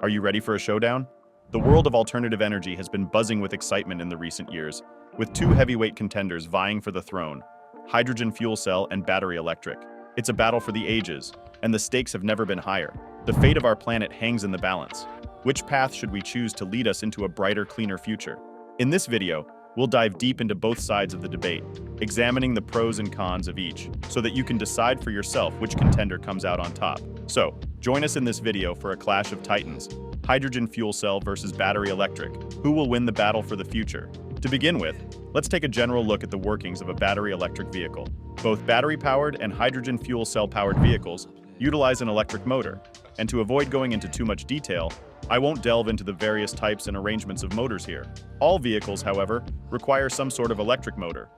Are you ready for a showdown? The world of alternative energy has been buzzing with excitement in the recent years, with two heavyweight contenders vying for the throne: hydrogen fuel cell and battery electric. It's a battle for the ages, and the stakes have never been higher. The fate of our planet hangs in the balance. Which path should we choose to lead us into a brighter, cleaner future? In this video, we'll dive deep into both sides of the debate, examining the pros and cons of each, so that you can decide for yourself which contender comes out on top. So, join us in this video for a clash of titans: hydrogen fuel cell versus battery electric. Who will win the battle for the future? To begin with, let's take a general look at the workings of a battery electric vehicle. Both battery-powered and hydrogen fuel cell-powered vehicles utilize an electric motor, and to avoid going into too much detail, I won't delve into the various types and arrangements of motors here. All vehicles, however, require some sort of electric motor.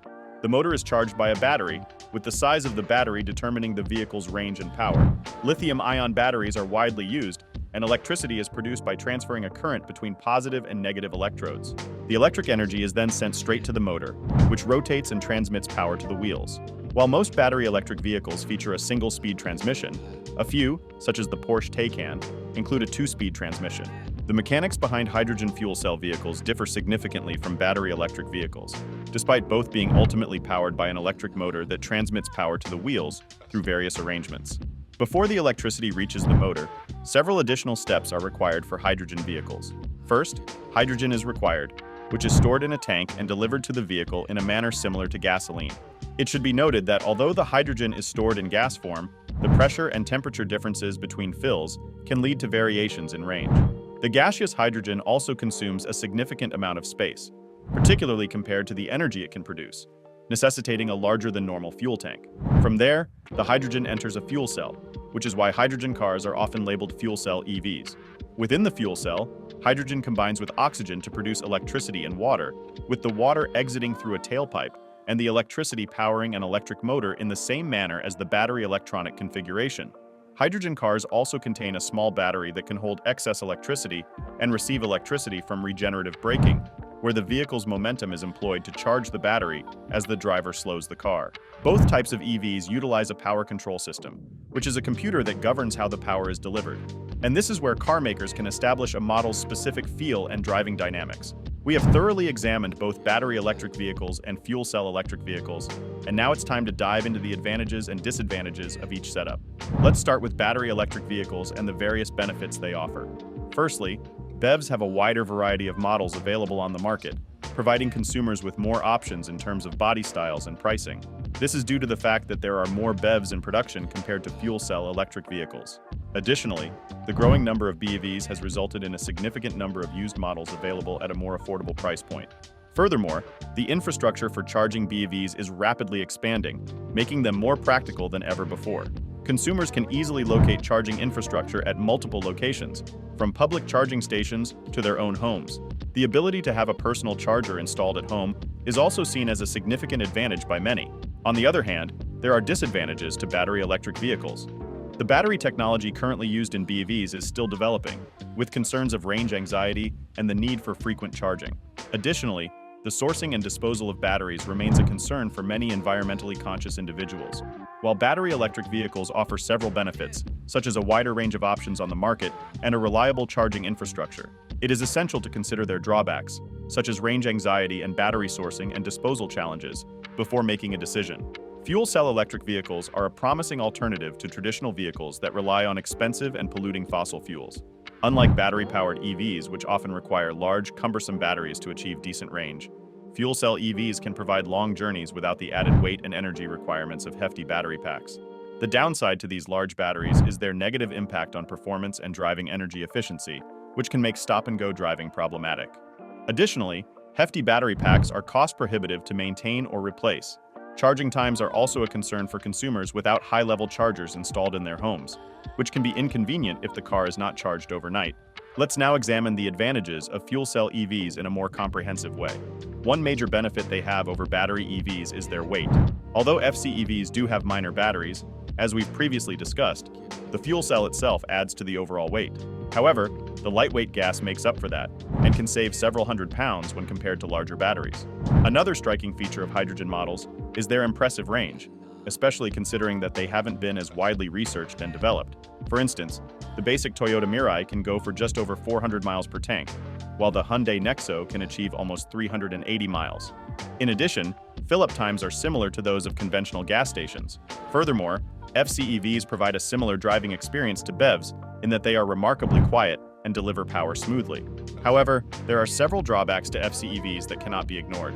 The motor is charged by a battery, with the size of the battery determining the vehicle's range and power. Lithium-ion batteries are widely used, and electricity is produced by transferring a current between positive and negative electrodes. The electric energy is then sent straight to the motor, which rotates and transmits power to the wheels. While most battery electric vehicles feature a single-speed transmission, a few, such as the Porsche Taycan, include a two-speed transmission. The mechanics behind hydrogen fuel cell vehicles differ significantly from battery electric vehicles, despite both being ultimately powered by an electric motor that transmits power to the wheels through various arrangements. Before the electricity reaches the motor, several additional steps are required for hydrogen vehicles. First, hydrogen is required, which is stored in a tank and delivered to the vehicle in a manner similar to gasoline. It should be noted that although the hydrogen is stored in gas form, the pressure and temperature differences between fills can lead to variations in range. The gaseous hydrogen also consumes a significant amount of space, particularly compared to the energy it can produce, necessitating a larger than normal fuel tank. From there, the hydrogen enters a fuel cell, which is why hydrogen cars are often labeled fuel cell EVs. Within the fuel cell, hydrogen combines with oxygen to produce electricity and water, with the water exiting through a tailpipe and the electricity powering an electric motor in the same manner as the battery electronic configuration. Hydrogen cars also contain a small battery that can hold excess electricity and receive electricity from regenerative braking, where the vehicle's momentum is employed to charge the battery as the driver slows the car. Both types of EVs utilize a power control system, which is a computer that governs how the power is delivered. And this is where car makers can establish a model's specific feel and driving dynamics. We have thoroughly examined both battery electric vehicles and fuel cell electric vehicles, and now it's time to dive into the advantages and disadvantages of each setup. Let's start with battery electric vehicles and the various benefits they offer. Firstly, BEVs have a wider variety of models available on the market, providing consumers with more options in terms of body styles and pricing. This is due to the fact that there are more BEVs in production compared to fuel cell electric vehicles. Additionally, the growing number of BEVs has resulted in a significant number of used models available at a more affordable price point. Furthermore, the infrastructure for charging BEVs is rapidly expanding, making them more practical than ever before. Consumers can easily locate charging infrastructure at multiple locations, from public charging stations to their own homes. The ability to have a personal charger installed at home is also seen as a significant advantage by many. On the other hand, there are disadvantages to battery electric vehicles. The battery technology currently used in BEVs is still developing, with concerns of range anxiety and the need for frequent charging. Additionally, the sourcing and disposal of batteries remains a concern for many environmentally conscious individuals. While battery electric vehicles offer several benefits, such as a wider range of options on the market and a reliable charging infrastructure, it is essential to consider their drawbacks, such as range anxiety and battery sourcing and disposal challenges, before making a decision. Fuel cell electric vehicles are a promising alternative to traditional vehicles that rely on expensive and polluting fossil fuels. Unlike battery-powered EVs, which often require large, cumbersome batteries to achieve decent range, fuel cell EVs can provide long journeys without the added weight and energy requirements of hefty battery packs. The downside to these large batteries is their negative impact on performance and driving energy efficiency, which can make stop-and-go driving problematic. Additionally, hefty battery packs are cost-prohibitive to maintain or replace. Charging times are also a concern for consumers without high-level chargers installed in their homes, which can be inconvenient if the car is not charged overnight. Let's now examine the advantages of fuel cell EVs in a more comprehensive way. One major benefit they have over battery EVs is their weight. Although FCEVs do have minor batteries, as we've previously discussed, the fuel cell itself adds to the overall weight. However, the lightweight gas makes up for that and can save several hundred pounds when compared to larger batteries. Another striking feature of hydrogen models is their impressive range, especially considering that they haven't been as widely researched and developed. For instance, The basic Toyota Mirai can go for just over 400 miles per tank, while the Hyundai Nexo can achieve almost 380 miles. In addition, fill-up times are similar to those of conventional gas stations. Furthermore, FCEVs provide a similar driving experience to BEVs in that they are remarkably quiet and deliver power smoothly. However, there are several drawbacks to FCEVs that cannot be ignored.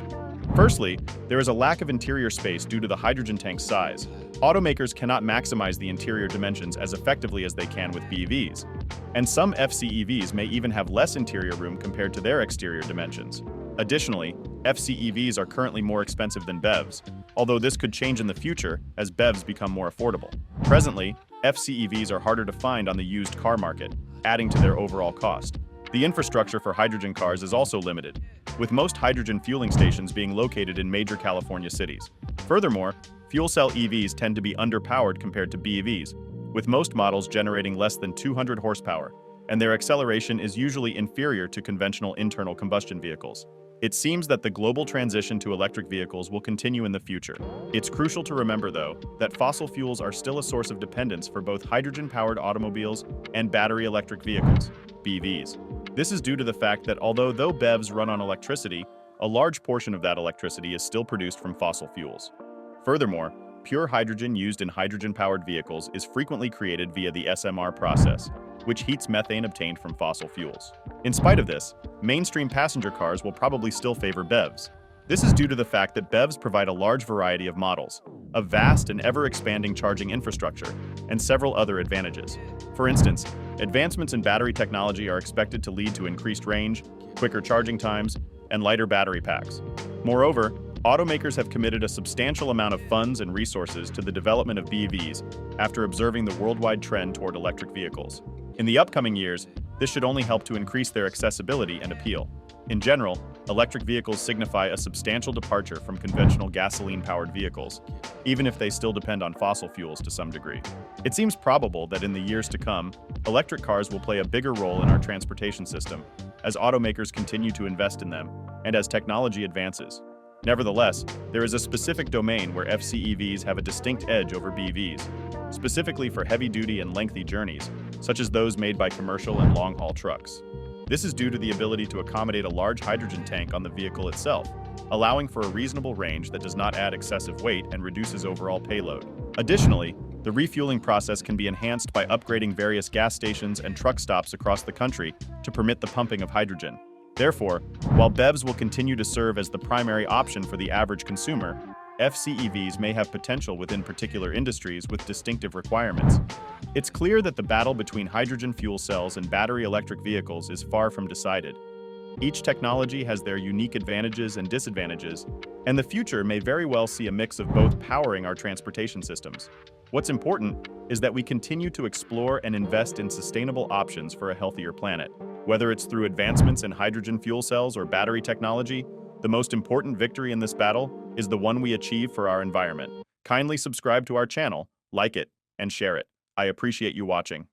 Firstly, there is a lack of interior space due to the hydrogen tank's size. Automakers cannot maximize the interior dimensions as effectively as they can with BEVs, and some FCEVs may even have less interior room compared to their exterior dimensions. Additionally, FCEVs are currently more expensive than BEVs, although this could change in the future as BEVs become more affordable. Presently, FCEVs are harder to find on the used car market, adding to their overall cost. The infrastructure for hydrogen cars is also limited, with most hydrogen fueling stations being located in major California cities. Furthermore, fuel cell EVs tend to be underpowered compared to BEVs, with most models generating less than 200 horsepower, and their acceleration is usually inferior to conventional internal combustion vehicles. It seems that the global transition to electric vehicles will continue in the future. It's crucial to remember, though, that fossil fuels are still a source of dependence for both hydrogen-powered automobiles and battery electric vehicles, BEVs. This is due to the fact that although BEVs run on electricity, a large portion of that electricity is still produced from fossil fuels. Furthermore, pure hydrogen used in hydrogen-powered vehicles is frequently created via the SMR process, which heats methane obtained from fossil fuels. In spite of this, mainstream passenger cars will probably still favor BEVs. This is due to the fact that BEVs provide a large variety of models, a vast and ever-expanding charging infrastructure, and several other advantages. For instance, advancements in battery technology are expected to lead to increased range, quicker charging times, and lighter battery packs. Moreover, automakers have committed a substantial amount of funds and resources to the development of BEVs after observing the worldwide trend toward electric vehicles. In the upcoming years, this should only help to increase their accessibility and appeal. In general, electric vehicles signify a substantial departure from conventional gasoline-powered vehicles, even if they still depend on fossil fuels to some degree. It seems probable that in the years to come, electric cars will play a bigger role in our transportation system as automakers continue to invest in them and as technology advances. Nevertheless, there is a specific domain where FCEVs have a distinct edge over BEVs, specifically for heavy-duty and lengthy journeys, such as those made by commercial and long-haul trucks. This is due to the ability to accommodate a large hydrogen tank on the vehicle itself, allowing for a reasonable range that does not add excessive weight and reduces overall payload. Additionally, the refueling process can be enhanced by upgrading various gas stations and truck stops across the country to permit the pumping of hydrogen. Therefore, while BEVs will continue to serve as the primary option for the average consumer, FCEVs may have potential within particular industries with distinctive requirements. It's clear that the battle between hydrogen fuel cells and battery electric vehicles is far from decided. Each technology has their unique advantages and disadvantages, and the future may very well see a mix of both powering our transportation systems. What's important is that we continue to explore and invest in sustainable options for a healthier planet. Whether it's through advancements in hydrogen fuel cells or battery technology, the most important victory in this battle is the one we achieve for our environment. Kindly subscribe to our channel, like it, and share it. I appreciate you watching.